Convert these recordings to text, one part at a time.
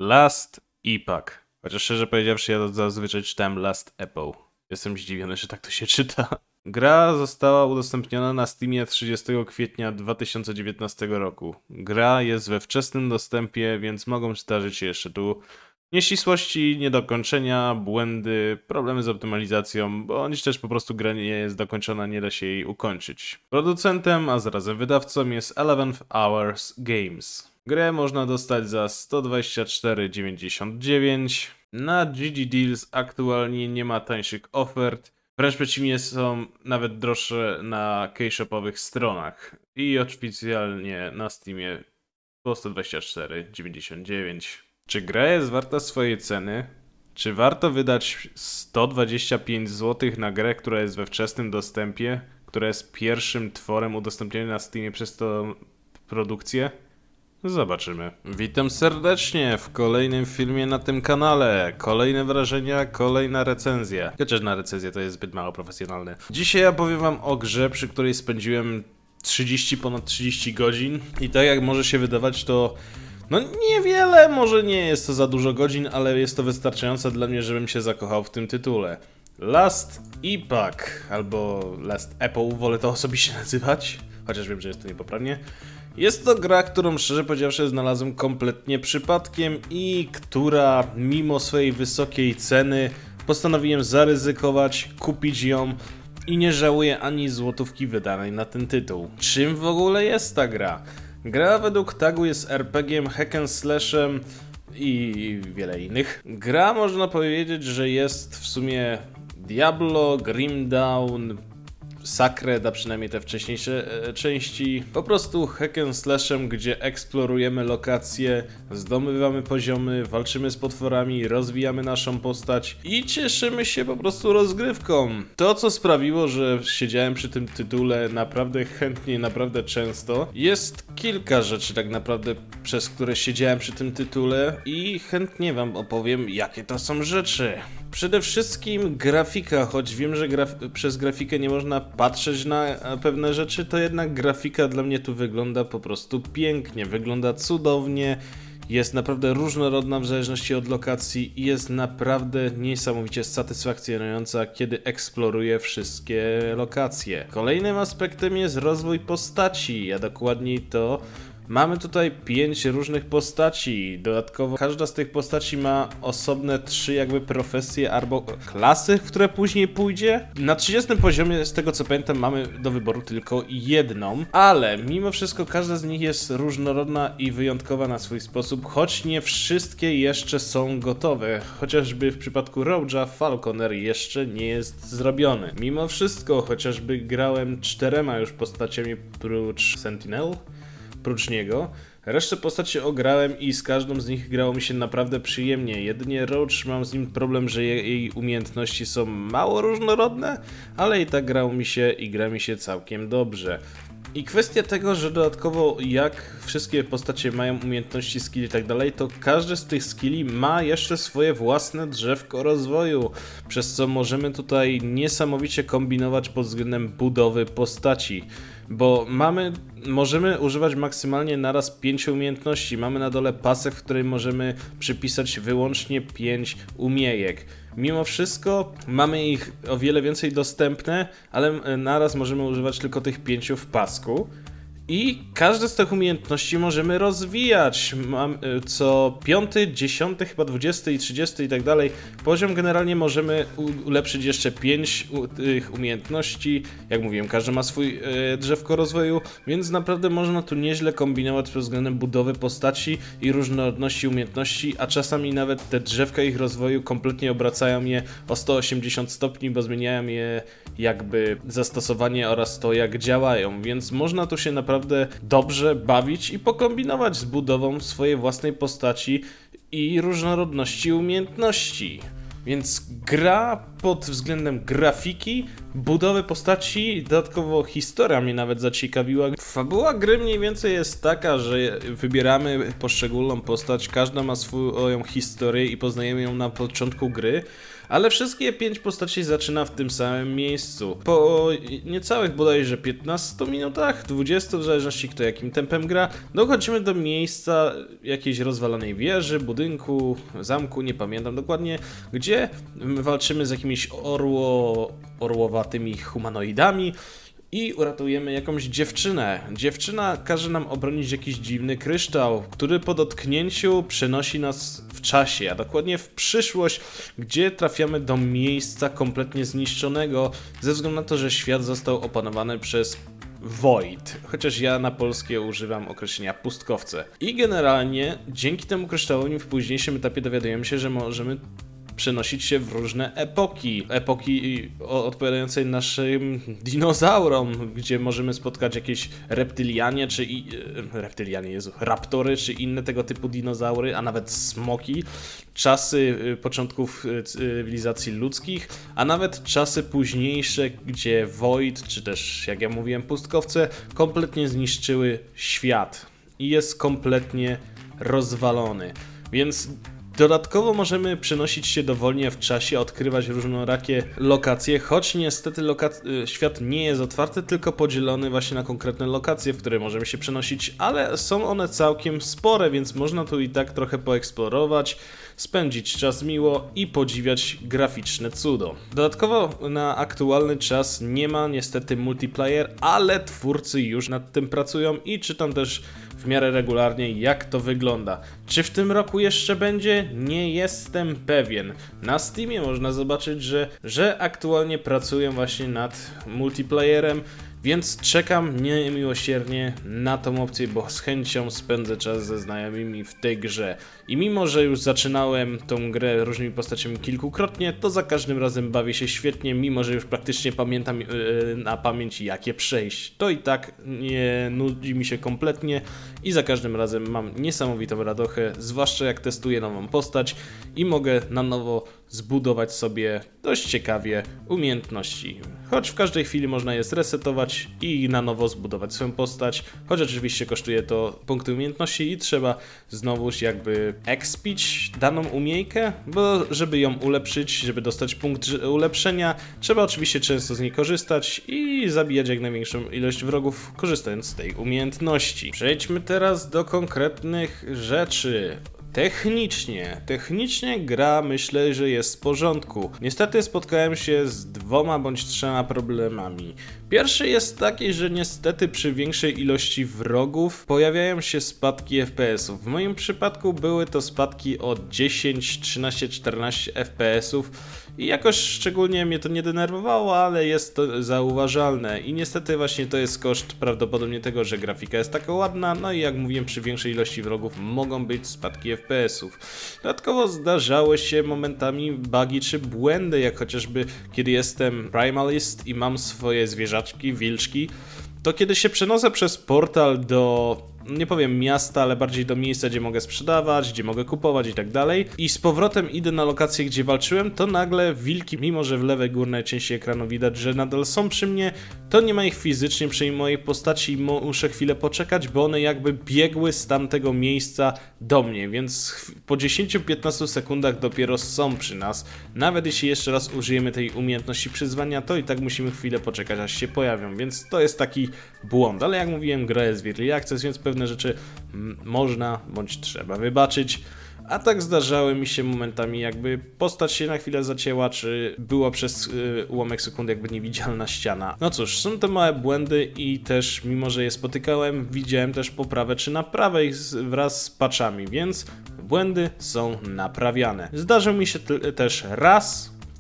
Last Epoch. Chociaż szczerze powiedziawszy, ja zazwyczaj czytałem Last Epoch. Jestem zdziwiony, że tak to się czyta. Gra została udostępniona na Steamie 30 kwietnia 2019 roku. Gra jest we wczesnym dostępie, więc mogą zdarzyć się jeszcze tu nieścisłości, niedokończenia, błędy, problemy z optymalizacją, bądź też po prostu gra nie jest dokończona, nie da się jej ukończyć. Producentem, a zarazem wydawcą jest 11 Hours Games. Grę można dostać za 124,99. Na GG Deals aktualnie nie ma tańszych ofert. Wręcz przeciwnie, są nawet droższe na keyshopowych stronach. I oficjalnie na Steamie po 124,99. Czy gra jest warta swojej ceny? Czy warto wydać 125 zł na grę, która jest we wczesnym dostępie, która jest pierwszym tworem udostępnionym na Steamie przez tą produkcję? Zobaczymy. Witam serdecznie w kolejnym filmie na tym kanale. Kolejne wrażenia, kolejna recenzja. Chociaż na recenzję to jest zbyt mało profesjonalne. Dzisiaj opowiem wam o grze, przy której spędziłem ponad 30 godzin. I tak jak może się wydawać, to no niewiele, może nie jest to za dużo godzin, ale jest to wystarczające dla mnie, żebym się zakochał w tym tytule. Last Epoch, albo Last Epoch, wolę to osobiście nazywać, chociaż wiem, że jest to niepoprawnie. Jest to gra, którą szczerze powiedziawszy znalazłem kompletnie przypadkiem i która mimo swojej wysokiej ceny postanowiłem zaryzykować, kupić ją i nie żałuję ani złotówki wydanej na ten tytuł. Czym w ogóle jest ta gra? Gra według tagu jest RPG-iem, hack and slashem i wiele innych. Gra można powiedzieć, że jest w sumie Diablo, Grim Dawn, Sacred, a przynajmniej te wcześniejsze części. Po prostu hack and slashem, gdzie eksplorujemy lokacje, zdobywamy poziomy, walczymy z potworami, rozwijamy naszą postać i cieszymy się po prostu rozgrywką. To, co sprawiło, że siedziałem przy tym tytule naprawdę chętnie, naprawdę często, jest kilka rzeczy tak naprawdę, przez które siedziałem przy tym tytule i chętnie wam opowiem, jakie to są rzeczy. Przede wszystkim grafika, choć wiem, że przez grafikę nie można patrzeć na pewne rzeczy, to jednak grafika dla mnie tu wygląda po prostu pięknie, wygląda cudownie, jest naprawdę różnorodna w zależności od lokacji i jest naprawdę niesamowicie satysfakcjonująca, kiedy eksploruję wszystkie lokacje. Kolejnym aspektem jest rozwój postaci, a dokładniej to mamy tutaj 5 różnych postaci. Dodatkowo każda z tych postaci ma osobne 3 jakby profesje albo klasy, w które później pójdzie. Na 30 poziomie, z tego co pamiętam, mamy do wyboru tylko jedną, ale mimo wszystko każda z nich jest różnorodna i wyjątkowa na swój sposób, choć nie wszystkie jeszcze są gotowe. Chociażby w przypadku Rogue'a Falconer jeszcze nie jest zrobiony. Mimo wszystko, chociażby grałem 4 już postaciami prócz Sentinel, prócz niego. Resztę postaci ograłem i z każdą z nich grało mi się naprawdę przyjemnie. Jedynie Roach mam z nim problem, że jej umiejętności są mało różnorodne, ale i tak grało mi się i gra mi się całkiem dobrze. I kwestia tego, że dodatkowo jak wszystkie postacie mają umiejętności, skilli i tak dalej, to każdy z tych skilli ma jeszcze swoje własne drzewko rozwoju, przez co możemy tutaj niesamowicie kombinować pod względem budowy postaci. Bo możemy używać maksymalnie naraz 5 umiejętności. Mamy na dole pasę, w której możemy przypisać wyłącznie 5 umiejek. Mimo wszystko mamy ich o wiele więcej dostępne, ale naraz możemy używać tylko tych 5 w pasku. I każde z tych umiejętności możemy rozwijać. Co 5, 10, chyba 20 i 30 i tak dalej poziom generalnie możemy ulepszyć jeszcze 5 tych umiejętności. Jak mówiłem, każdy ma swój drzewko rozwoju, więc naprawdę można tu nieźle kombinować pod względem budowy postaci i różnorodności umiejętności, a czasami nawet te drzewka ich rozwoju kompletnie obracają je o 180 stopni, bo zmieniają je jakby zastosowanie oraz to, jak działają, więc można tu się naprawdę dobrze bawić i pokombinować z budową swojej własnej postaci i różnorodności umiejętności. Więc gra pod względem grafiki, budowy postaci, dodatkowo historia mnie nawet zaciekawiła. Fabuła gry mniej więcej jest taka, że wybieramy poszczególną postać, każda ma swoją historię i poznajemy ją na początku gry, ale wszystkie 5 postaci zaczyna w tym samym miejscu. Po niecałych bodajże 15 minutach, 20 w zależności kto jakim tempem gra, dochodzimy do miejsca jakiejś rozwalonej wieży, budynku, zamku, nie pamiętam dokładnie, gdzie walczymy z jakimiś orłowatymi humanoidami i uratujemy jakąś dziewczynę. Dziewczyna każe nam obronić jakiś dziwny kryształ, który po dotknięciu przenosi nas w czasie, a dokładnie w przyszłość, gdzie trafiamy do miejsca kompletnie zniszczonego, ze względu na to, że świat został opanowany przez Void, chociaż ja na polskie używam określenia pustkowce. I generalnie dzięki temu kryształowi w późniejszym etapie dowiadujemy się, że możemy przenosić się w różne epoki odpowiadającej naszym dinozaurom, gdzie możemy spotkać jakieś reptylianie, raptory, czy inne tego typu dinozaury, a nawet smoki, czasy początków cywilizacji ludzkich, a nawet czasy późniejsze, gdzie Void, czy też jak ja mówiłem pustkowce, kompletnie zniszczyły świat i jest kompletnie rozwalony, więc dodatkowo możemy przenosić się dowolnie w czasie, odkrywać różnorakie lokacje, choć niestety świat nie jest otwarty, tylko podzielony właśnie na konkretne lokacje, w które możemy się przenosić, ale są one całkiem spore, więc można tu i tak trochę poeksplorować, spędzić czas miło i podziwiać graficzne cudo. Dodatkowo na aktualny czas nie ma niestety multiplayer, ale twórcy już nad tym pracują i czytam też w miarę regularnie, jak to wygląda. Czy w tym roku jeszcze będzie? Nie jestem pewien. Na Steamie można zobaczyć, że aktualnie pracują właśnie nad multiplayerem, więc czekam niemiłosiernie na tą opcję, bo z chęcią spędzę czas ze znajomymi w tej grze. I mimo, że już zaczynałem tą grę różnymi postaciami kilkukrotnie, to za każdym razem bawię się świetnie, mimo że już praktycznie pamiętam na pamięć jakie przejść. To i tak nie nudzi mi się kompletnie i za każdym razem mam niesamowitą radochę, zwłaszcza jak testuję nową postać i mogę na nowo zbudować sobie dość ciekawie umiejętności. Choć w każdej chwili można je zresetować i na nowo zbudować swoją postać, choć oczywiście kosztuje to punkty umiejętności i trzeba znowuż jakby expić daną umiejkę, bo żeby ją ulepszyć, żeby dostać punkt ulepszenia, trzeba oczywiście często z niej korzystać i zabijać jak największą ilość wrogów, korzystając z tej umiejętności. Przejdźmy teraz do konkretnych rzeczy. Technicznie gra myślę, że jest w porządku. Niestety spotkałem się z 2 bądź 3 problemami. Pierwszy jest taki, że niestety przy większej ilości wrogów pojawiają się spadki FPS-ów. W moim przypadku były to spadki o 10, 13, 14 FPS-ów i jakoś szczególnie mnie to nie denerwowało, ale jest to zauważalne i niestety właśnie to jest koszt prawdopodobnie tego, że grafika jest taka ładna, no i jak mówiłem, przy większej ilości wrogów mogą być spadki FPS-ów. Dodatkowo zdarzały się momentami bugi czy błędy, jak chociażby kiedy jestem Primalist i mam swoje zwierzaczki, wilczki, to kiedy się przenoszę przez portal do, nie powiem miasta, ale bardziej do miejsca, gdzie mogę sprzedawać, gdzie mogę kupować i tak dalej, i z powrotem idę na lokację, gdzie walczyłem, to nagle wilki, mimo że w lewej górnej części ekranu widać, że nadal są przy mnie, to nie ma ich fizycznie przy mojej postaci i muszę chwilę poczekać, bo one jakby biegły z tamtego miejsca do mnie, więc po 10-15 sekundach dopiero są przy nas. Nawet jeśli jeszcze raz użyjemy tej umiejętności przyzwania, to i tak musimy chwilę poczekać, aż się pojawią, więc to jest taki błąd, ale jak mówiłem, gra jest w Early Access, więc pewne rzeczy można bądź trzeba wybaczyć. A tak zdarzały mi się momentami, jakby postać się na chwilę zacięła, czy była przez ułamek sekundy jakby niewidzialna ściana. No cóż, są to małe błędy i też, mimo że je spotykałem, widziałem też poprawę czy naprawę ich wraz z patchami, więc błędy są naprawiane. Zdarzył mi się też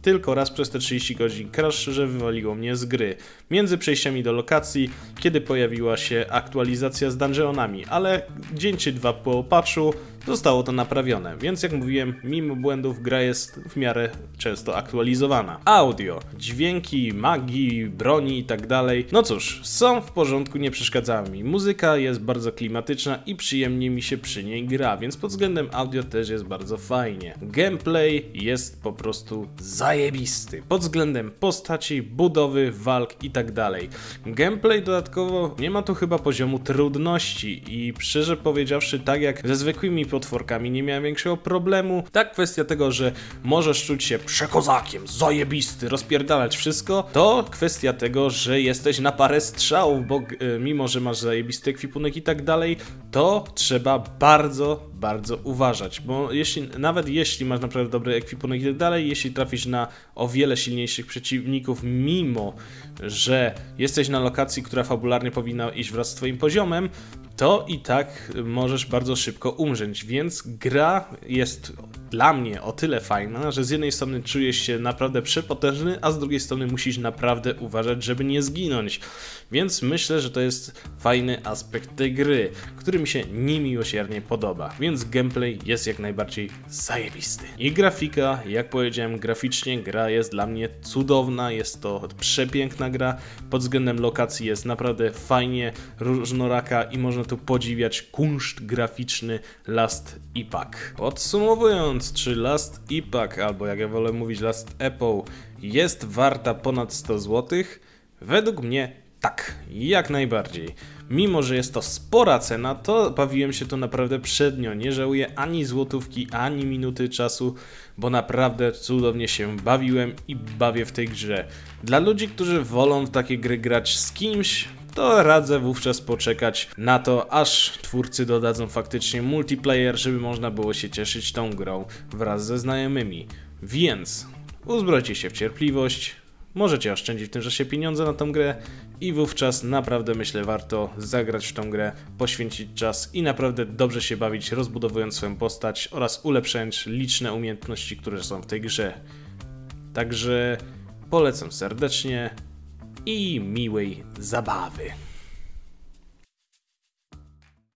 tylko raz przez te 30 godzin crash, że wywaliło mnie z gry. Między przejściami do lokacji, kiedy pojawiła się aktualizacja z dungeonami, ale dzień czy 2 po patchu zostało to naprawione, więc jak mówiłem, mimo błędów gra jest w miarę często aktualizowana. Audio, dźwięki, magii, broni i tak dalej, no cóż, są w porządku, nie przeszkadzają mi. Muzyka jest bardzo klimatyczna i przyjemnie mi się przy niej gra, więc pod względem audio też jest bardzo fajnie. Gameplay jest po prostu zajebisty. zajebisty pod względem postaci, budowy, walk i tak dalej. Gameplay dodatkowo nie ma tu chyba poziomu trudności i szczerze powiedziawszy, tak jak ze zwykłymi potworkami nie miałem większego problemu, tak kwestia tego, że możesz czuć się przekozakiem, zajebisty, rozpierdalać wszystko, to kwestia tego, że jesteś na parę strzałów, bo mimo, że masz zajebisty ekwipunek i tak dalej, to trzeba bardzo uważać, bo nawet jeśli masz naprawdę dobry ekwipunek i tak dalej, jeśli trafisz na o wiele silniejszych przeciwników, mimo że jesteś na lokacji, która fabularnie powinna iść wraz z twoim poziomem, to i tak możesz bardzo szybko umrzeć, więc gra jest dla mnie o tyle fajna, że z jednej strony czujesz się naprawdę przepotężny, a z drugiej strony musisz naprawdę uważać, żeby nie zginąć. Więc myślę, że to jest fajny aspekt tej gry, który mi się niemiłosiernie podoba. Więc gameplay jest jak najbardziej zajebisty. I grafika, jak powiedziałem, graficznie gra jest dla mnie cudowna, jest to przepiękna gra, pod względem lokacji jest naprawdę fajnie, różnoraka i można tu podziwiać kunszt graficzny Last Epoch. Podsumowując, czy Last Epoch, albo jak ja wolę mówić Last Epoch, jest warta ponad 100 zł? Według mnie tak, jak najbardziej. Mimo że jest to spora cena, to bawiłem się tu naprawdę przednio. Nie żałuję ani złotówki, ani minuty czasu, bo naprawdę cudownie się bawiłem i bawię w tej grze. Dla ludzi, którzy wolą w takie gry grać z kimś, to radzę wówczas poczekać na to, aż twórcy dodadzą faktycznie multiplayer, żeby można było się cieszyć tą grą wraz ze znajomymi. Więc uzbrojcie się w cierpliwość, możecie oszczędzić w tym czasie pieniądze na tą grę i wówczas naprawdę myślę warto zagrać w tą grę, poświęcić czas i naprawdę dobrze się bawić, rozbudowując swoją postać oraz ulepszając liczne umiejętności, które są w tej grze. Także polecam serdecznie i miłej zabawy.